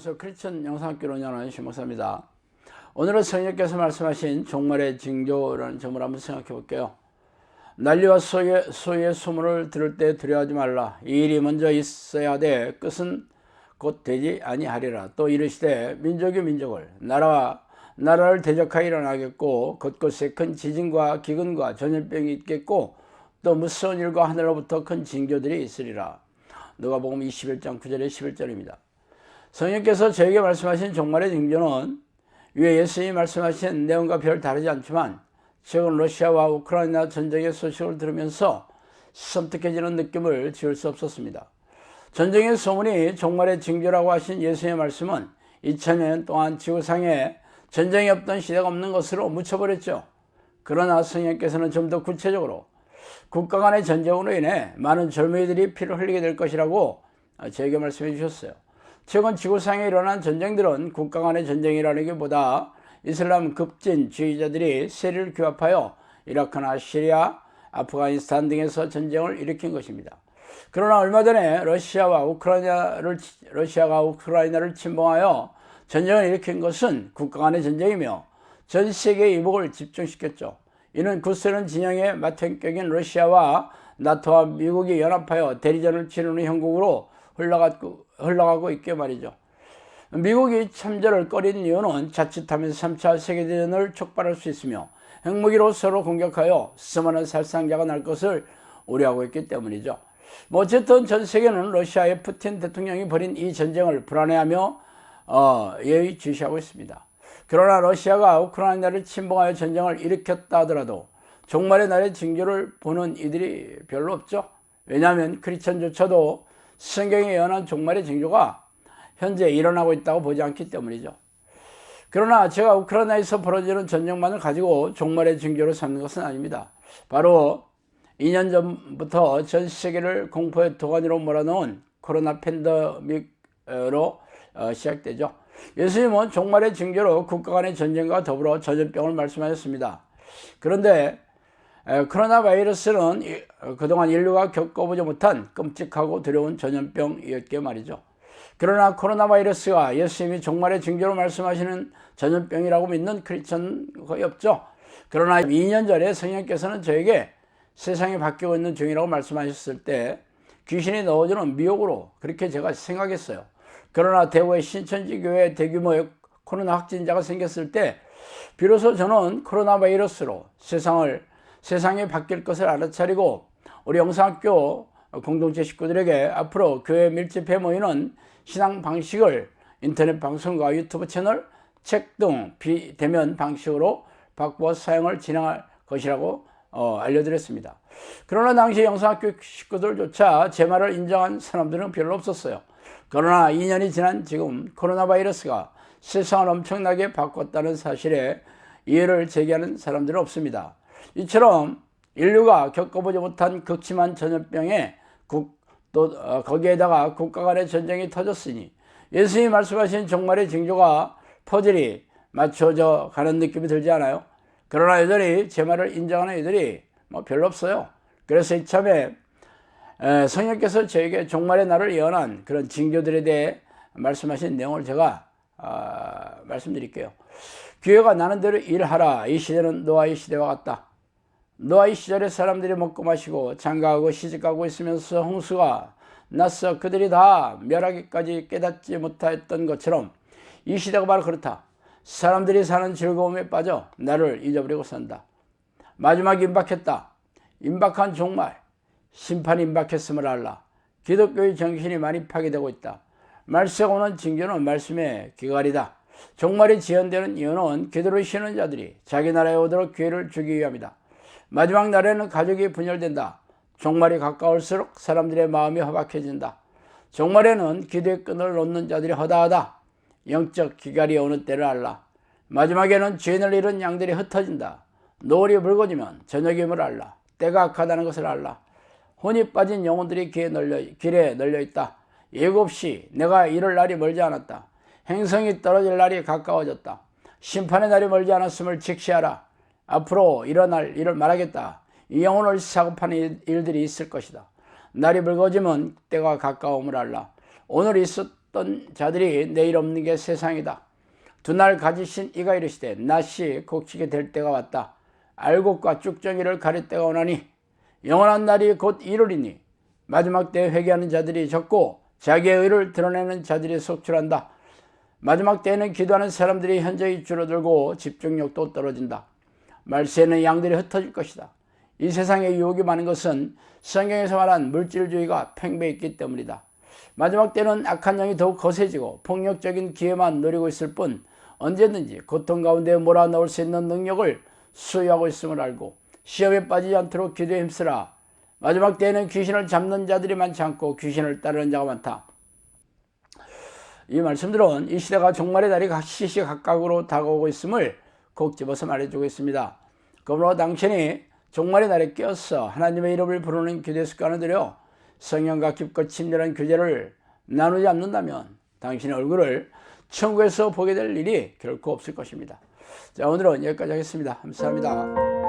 안녕하세요. 크리스천 영상학교로 운영하는 신목사입니다. 오늘은 성령께서 말씀하신 종말의 징조라는 점을 한번 생각해 볼게요. 난리와 소유의 소문을 들을 때 두려워하지 말라. 이 일이 먼저 있어야 돼. 끝은 곧 되지 아니하리라. 또 이르시되 민족이 민족을, 나라와 나라를 대적하여 일어나겠고 곳곳에 큰 지진과 기근과 전염병이 있겠고 또 무서운 일과 하늘로부터 큰 징조들이 있으리라. 누가복음 21장 9절에 11절입니다. 성령께서 저에게 말씀하신 종말의 징조는 위에 예수님이 말씀하신 내용과 별 다르지 않지만 최근 러시아와 우크라이나 전쟁의 소식을 들으면서 섬뜩해지는 느낌을 지울 수 없었습니다. 전쟁의 소문이 종말의 징조라고 하신 예수님의 말씀은 2000년 동안 지구상에 전쟁이 없던 시대가 없는 것으로 묻혀버렸죠. 그러나 성령께서는 좀 더 구체적으로 국가 간의 전쟁으로 인해 많은 젊은이들이 피를 흘리게 될 것이라고 저에게 말씀해 주셨어요. 최근 지구상에 일어난 전쟁들은 국가 간의 전쟁이라기보다 이슬람 급진주의자들이 세력을 규합하여 이라크나 시리아, 아프가니스탄 등에서 전쟁을 일으킨 것입니다. 그러나 얼마 전에 러시아가 우크라이나를 침공하여 전쟁을 일으킨 것은 국가 간의 전쟁이며 전 세계의 이목을 집중시켰죠. 이는 굳세는 진영의 맏형격인 러시아와 나토와 미국이 연합하여 대리전을 치르는 형국으로 흘러가고 있게 말이죠. 미국이 참전을 꺼린 이유는 자칫하면 3차 세계대전을 촉발할 수 있으며 핵무기로 서로 공격하여 수많은 살상자가 날 것을 우려하고 있기 때문이죠. 어쨌든 전 세계는 러시아의 푸틴 대통령이 벌인 이 전쟁을 불안해하며 예의주시하고 있습니다. 그러나 러시아가 우크라이나를 침공하여 전쟁을 일으켰다 하더라도 종말의 날의 징조를 보는 이들이 별로 없죠. 왜냐하면 크리스천조차도 성경에 예언한 종말의 징조가 현재 일어나고 있다고 보지 않기 때문이죠. 그러나 제가 우크라이나에서 벌어지는 전쟁만을 가지고 종말의 징조로 삼는 것은 아닙니다. 바로 2년 전부터 전 세계를 공포의 도가니로 몰아넣은 코로나 팬데믹으로 시작되죠. 예수님은 종말의 징조로 국가 간의 전쟁과 더불어 전염병을 말씀하셨습니다. 그런데 코로나 바이러스는 그동안 인류가 겪어보지 못한 끔찍하고 두려운 전염병이었기에 말이죠. 그러나 코로나 바이러스가 예수님이 종말의 징조로 말씀하시는 전염병이라고 믿는 크리스천은 거의 없죠. 그러나 2년 전에 성령께서는 저에게 세상이 바뀌고 있는 중이라고 말씀하셨을 때 귀신이 넣어주는 미혹으로 그렇게 제가 생각했어요. 그러나 대구의 신천지 교회에 대규모의 코로나 확진자가 생겼을 때 비로소 저는 코로나 바이러스로 세상이 바뀔 것을 알아차리고 우리 영상학교 공동체 식구들에게 앞으로 교회 밀집해 모이는 신앙 방식을 인터넷 방송과 유튜브 채널, 책 등 비대면 방식으로 바꾸어 사용을 진행할 것이라고 알려드렸습니다. 그러나 당시 영상학교 식구들조차 제 말을 인정한 사람들은 별로 없었어요. 그러나 2년이 지난 지금 코로나 바이러스가 세상을 엄청나게 바꿨다는 사실에 이해를 제기하는 사람들은 없습니다. 이처럼 인류가 겪어보지 못한 극심한 전염병에 거기에다가 국가 간의 전쟁이 터졌으니 예수님이 말씀하신 종말의 징조가 퍼즐이 맞춰져 가는 느낌이 들지 않아요? 그러나 여전히 제 말을 인정하는 이들이 별로 없어요. 그래서 이참에 성령께서 저에게 종말의 날을 예언한 그런 징조들에 대해 말씀하신 내용을 제가 말씀드릴게요. 교회가 나는 대로 일하라. 이 시대는 노아의 시대와 같다. 노아의 시절에 사람들이 먹고 마시고 장가하고 시집가고 있으면서 홍수가 나서 그들이 다 멸하기까지 깨닫지 못했던 것처럼 이 시대가 바로 그렇다. 사람들이 사는 즐거움에 빠져 나를 잊어버리고 산다. 마지막이 임박했다. 임박한 종말, 심판이 임박했음을 알라. 기독교의 정신이 많이 파괴되고 있다. 말세가 오는 징조는 말씀의 기갈이다. 종말이 지연되는 이유는 기도를 쉬는 자들이 자기 나라에 오도록 기회를 주기 위함이다. 마지막 날에는 가족이 분열된다. 종말이 가까울수록 사람들의 마음이 허박해진다. 종말에는 기도의 끈을 놓는 자들이 허다하다. 영적 기갈이 오는 때를 알라. 마지막에는 죄인을 잃은 양들이 흩어진다. 노을이 붉어지면 저녁임을 알라. 때가 악하다는 것을 알라. 혼이 빠진 영혼들이 길에 널려있다. 예고 없이 내가 이럴 날이 멀지 않았다. 행성이 떨어질 날이 가까워졌다. 심판의 날이 멀지 않았음을 직시하라. 앞으로 일어날 일을 말하겠다. 이 영혼을 사고파는 일들이 있을 것이다. 날이 붉어지면 때가 가까움을 알라. 오늘 쳤던 자들이 내일 없는 게 세상이다. 두 날 가지신 이가 이르시되 낫이 곡치게 될 때가 왔다. 알곡과 쭉정이를 가릴 때가 오나니 영원한 날이 곧 이르리니 마지막 때에 회개하는 자들이 적고 자기의 의를 드러내는 자들이 속출한다. 마지막 때에는 기도하는 사람들이 현저히 줄어들고 집중력도 떨어진다. 말세에는 양들이 흩어질 것이다. 이 세상에 유혹이 많은 것은 성경에서 말한 물질주의가 팽배했기 때문이다. 마지막 때는 악한 영이 더욱 거세지고 폭력적인 기회만 노리고 있을 뿐 언제든지 고통 가운데 몰아넣을 수 있는 능력을 수유하고 있음을 알고 시험에 빠지지 않도록 기도에 힘쓰라. 마지막 때에는 귀신을 잡는 자들이 많지 않고 귀신을 따르는 자가 많다. 이 말씀들은 이 시대가 종말의 날이 시시각각으로 다가오고 있음을 콕 집어서 말해주고 있습니다. 그러므로 당신이 종말의 날에 끼어서 하나님의 이름을 부르는 기도의 습관을 들여 성령과 깊고 친밀한 교제를 나누지 않는다면 당신의 얼굴을 천국에서 보게 될 일이 결코 없을 것입니다. 자, 오늘은 여기까지 하겠습니다. 감사합니다.